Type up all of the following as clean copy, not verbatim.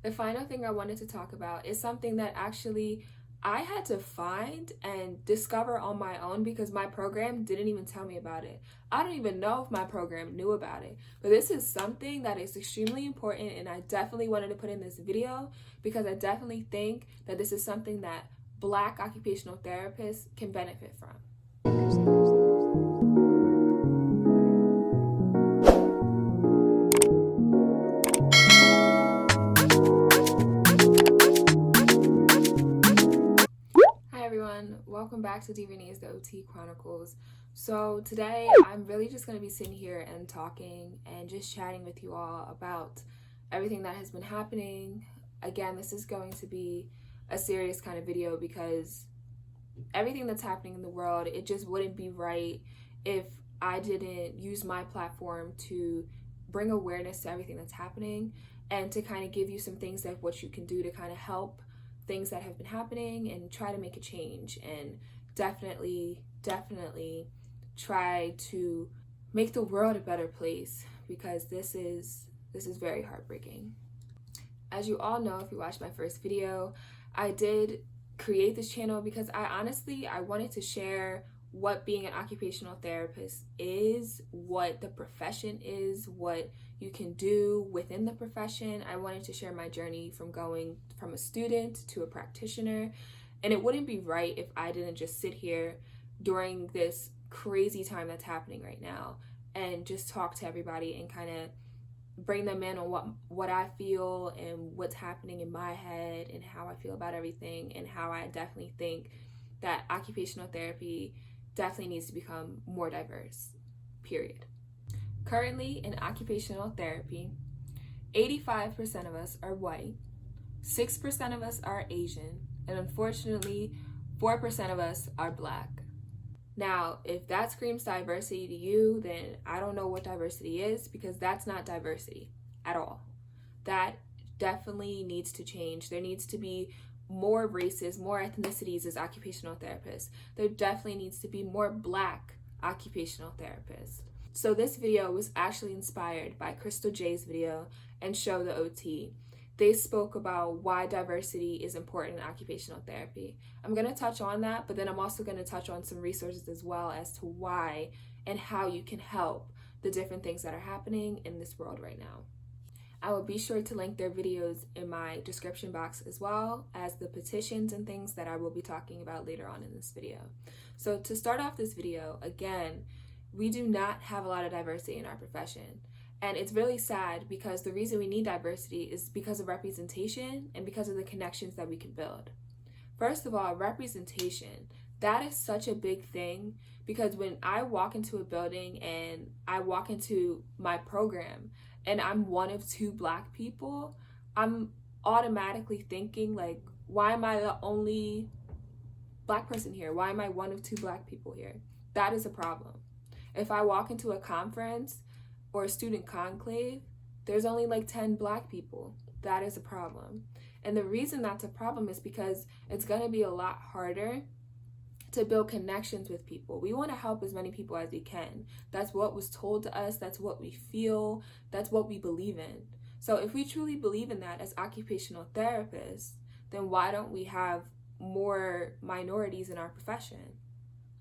The final thing I wanted to talk about is something that actually I had to find and discover on my own because my program didn't even tell me about it. I don't even know if my program knew about it. But this is something that is extremely important, and I definitely wanted to put in this video because I definitely think that this is something that Black occupational therapists can benefit from. Welcome back to Deerenee's the OT Chronicles. So today I'm really just going to be sitting here and talking and just chatting with you all about everything that has been happening. Again, this is going to be a serious kind of video because everything that's happening in the world, it just wouldn't be right if I didn't use my platform to bring awareness to everything that's happening and to kind of give you some things that what you can do to kind of help things that have been happening and try to make a change, and definitely try to make the world a better place because this is very heartbreaking. As you all know, if you watched my first video, I did create this channel because I wanted to share what being an occupational therapist is, what the profession is, what you can do within the profession. I wanted to share my journey from going from a student to a practitioner, and it wouldn't be right if I didn't just sit here during this crazy time that's happening right now and just talk to everybody and kind of bring them in on what I feel and what's happening in my head and how I feel about everything, and how I definitely think that occupational therapy definitely needs to become more diverse, period. Currently in occupational therapy, 85% of us are white, 6% of us are Asian, and unfortunately 4% of us are Black. Now, if that screams diversity to you, then I don't know what diversity is, because that's not diversity at all. That definitely needs to change. There needs to be more races, more ethnicities as occupational therapists. There definitely needs to be more Black occupational therapists. So this video was actually inspired by Crystal J's video and Show the OT. They spoke about why diversity is important in occupational therapy. I'm going to touch on that, but then I'm also going to touch on some resources as well as to why and how you can help the different things that are happening in this world right now. I will be sure to link their videos in my description box, as well as the petitions and things that I will be talking about later on in this video. So to start off this video, again, we do not have a lot of diversity in our profession. And it's really sad because the reason we need diversity is because of representation and because of the connections that we can build. First of all, representation. That is such a big thing, because when I walk into a building and I walk into my program and I'm one of 2 Black people, I'm automatically thinking, like, why am I the only Black person here? Why am I one of 2 Black people here? That is a problem. If I walk into a conference or a student conclave, there's only like 10 Black people. That is a problem. And the reason that's a problem is because it's going to be a lot harder to build connections with people. We want to help as many people as we can. That's what was told to us. That's what we feel. That's what we believe in. So if we truly believe in that as occupational therapists, then why don't we have more minorities in our profession?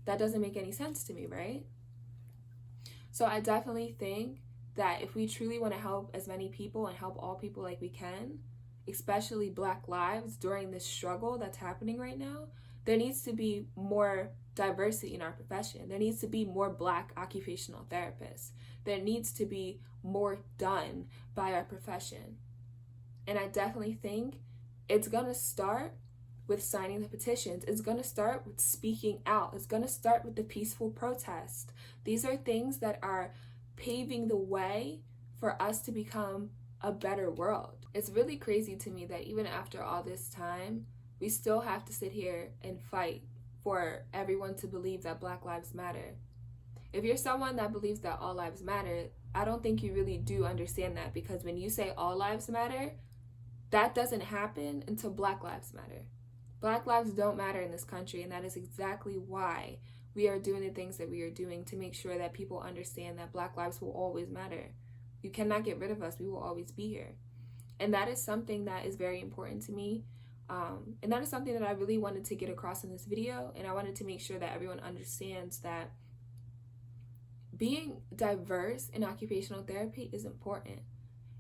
That doesn't make any sense to me, right? So I definitely think that if we truly want to help as many people and help all people like we can, especially Black lives during this struggle that's happening right now, there needs to be more diversity in our profession. There needs to be more Black occupational therapists. There needs to be more done by our profession. And I definitely think it's going to start with signing the petitions. It's going to start with speaking out. It's going to start with the peaceful protest. These are things that are paving the way for us to become a better world. It's really crazy to me that even after all this time, we still have to sit here and fight for everyone to believe that Black lives matter. If you're someone that believes that all lives matter, I don't think you really do understand that, because when you say all lives matter, that doesn't happen until Black lives matter. Black lives don't matter in this country, and that is exactly why we are doing the things that we are doing, to make sure that people understand that Black lives will always matter. You cannot get rid of us. We will always be here. And that is something that is very important to me. And that is something that I really wanted to get across in this video. And I wanted to make sure that everyone understands that being diverse in occupational therapy is important.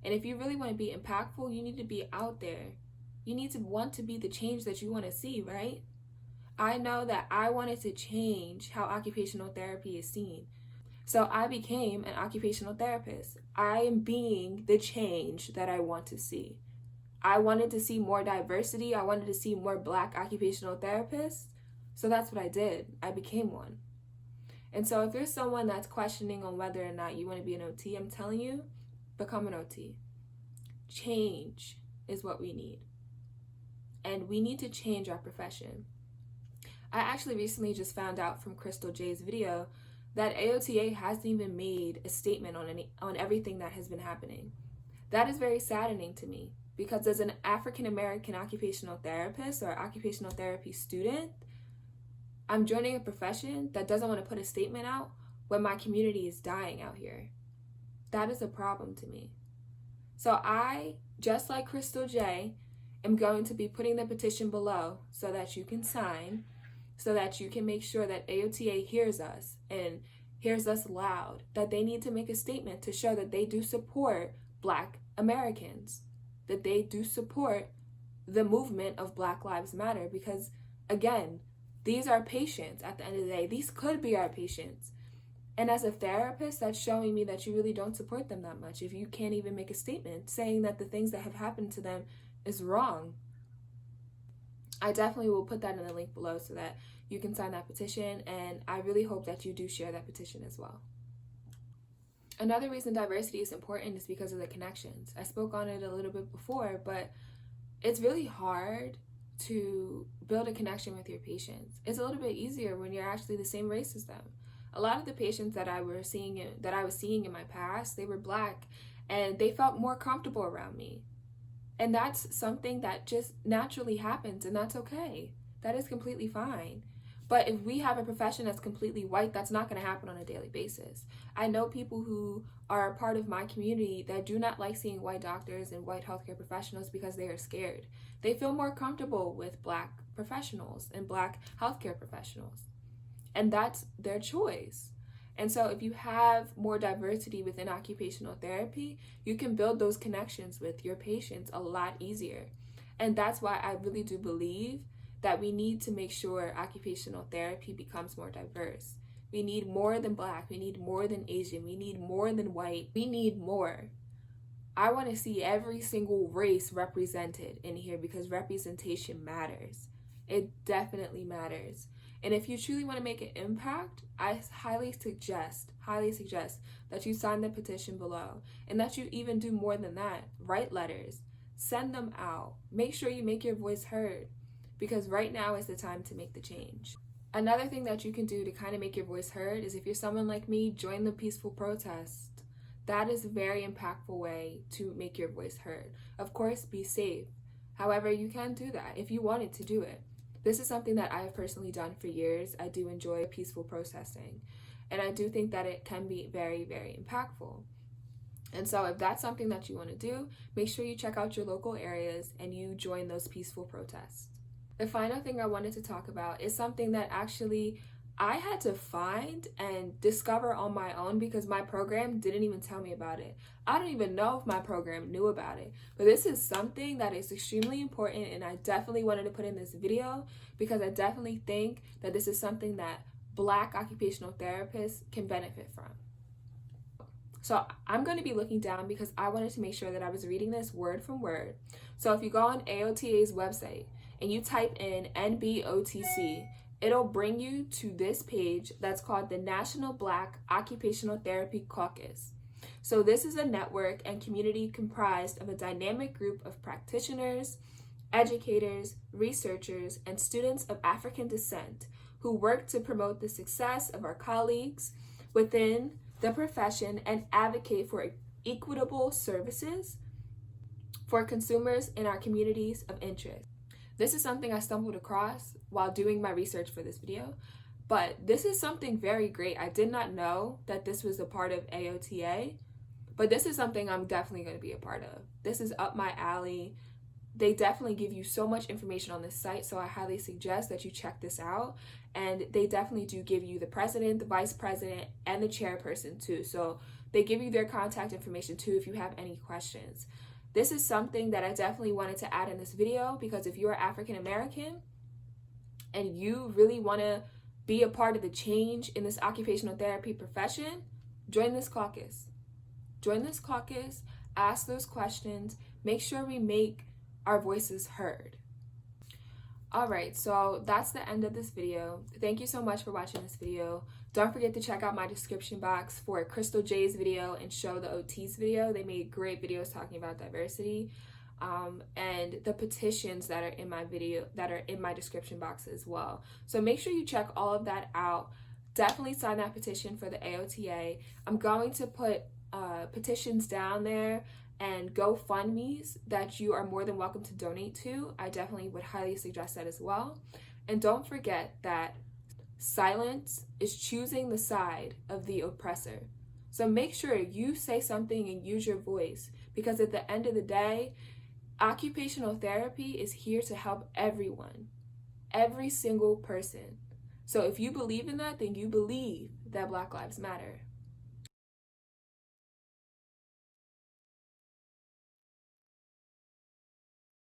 And if you really want to be impactful, you need to be out there. You need to want to be the change that you want to see, right? I know that I wanted to change how occupational therapy is seen. So I became an occupational therapist. I am being the change that I want to see. I wanted to see more diversity. I wanted to see more Black occupational therapists. So that's what I did. I became one. And so if you're someone that's questioning on whether or not you want to be an OT, I'm telling you, become an OT. Change is what we need. And we need to change our profession. I actually recently just found out from Crystal J's video that AOTA hasn't even made a statement on everything that has been happening. That is very saddening to me, because as an African American occupational therapist or occupational therapy student, I'm joining a profession that doesn't want to put a statement out when my community is dying out here. That is a problem to me. So I, just like Crystal J, am going to be putting the petition below so that you can sign, so that you can make sure that AOTA hears us and hears us loud, that they need to make a statement to show that they do support Black Americans, that they do support the movement of Black Lives Matter, because again, these are patients at the end of the day. These could be our patients. And as a therapist, that's showing me that you really don't support them that much if you can't even make a statement saying that the things that have happened to them is wrong. I definitely will put that in the link below so that you can sign that petition, and I really hope that you do share that petition as well. Another reason diversity is important is because of the connections. I spoke on it a little bit before, but it's really hard to build a connection with your patients. It's a little bit easier when you're actually the same race as them. A lot of the patients that I was seeing in my past, they were Black, and they felt more comfortable around me. And that's something that just naturally happens, and that's okay. That is completely fine. But if we have a profession that's completely white, that's not going to happen on a daily basis. I know people who are a part of my community that do not like seeing white doctors and white healthcare professionals because they are scared. They feel more comfortable with Black professionals and Black healthcare professionals. And that's their choice. And so if you have more diversity within occupational therapy, you can build those connections with your patients a lot easier. And that's why I really do believe that we need to make sure occupational therapy becomes more diverse. We need more than Black. We need more than Asian. We need more than white. We need more. I want to see every single race represented in here because representation matters. It definitely matters. And if you truly want to make an impact, I highly suggest that you sign the petition below, and that you even do more than that. Write letters, send them out. Make sure you make your voice heard, because right now is the time to make the change. Another thing that you can do to kind of make your voice heard is, if you're someone like me, join the peaceful protest. That is a very impactful way to make your voice heard. Of course, be safe. However, you can do that if you wanted to do it. This is something that I have personally done for years. I do enjoy peaceful protesting, and I do think that it can be very, very impactful. And so if that's something that you want to do, make sure you check out your local areas and you join those peaceful protests. The final thing I wanted to talk about is something that actually I had to find and discover on my own, because my program didn't even tell me about it. I don't even know if my program knew about it. But this is something that is extremely important, and I definitely wanted to put in this video because I definitely think that this is something that Black occupational therapists can benefit from. So I'm going to be looking down because I wanted to make sure that I was reading this word from word. So if you go on AOTA's website and you type in NBOTC, it'll bring you to this page that's called the National Black Occupational Therapy Caucus. So this is a network and community comprised of a dynamic group of practitioners, educators, researchers, and students of African descent who work to promote the success of our colleagues within the profession and advocate for equitable services for consumers in our communities of interest. This is something I stumbled across while doing my research for this video, but this is something very great. I did not know that this was a part of AOTA, But this is something I'm definitely going to be a part of. This is up my alley. They definitely give you so much information on this site, so I highly suggest that you check this out. And they definitely do give you the president, the vice president, and the chairperson too. So they give you their contact information too if you have any questions. This is something that I definitely wanted to add in this video, because if you're African American and you really want to be a part of the change in this occupational therapy profession, join this caucus. Join this caucus, ask those questions, make sure we make our voices heard. All right, so that's the end of this video. Thank you so much for watching this video. Don't forget to check out my description box for Crystal J's video and Show the OT's video. They made great videos talking about diversity, and the petitions that are in my video, that are in my description box as well. So make sure you check all of that out. Definitely sign that petition for the AOTA. I'm going to put petitions down there and GoFundMes that you are more than welcome to donate to. I definitely would highly suggest that as well. And don't forget that silence is choosing the side of the oppressor. So make sure you say something and use your voice, because at the end of the day, occupational therapy is here to help everyone, every single person. So if you believe in that, then you believe that Black Lives Matter.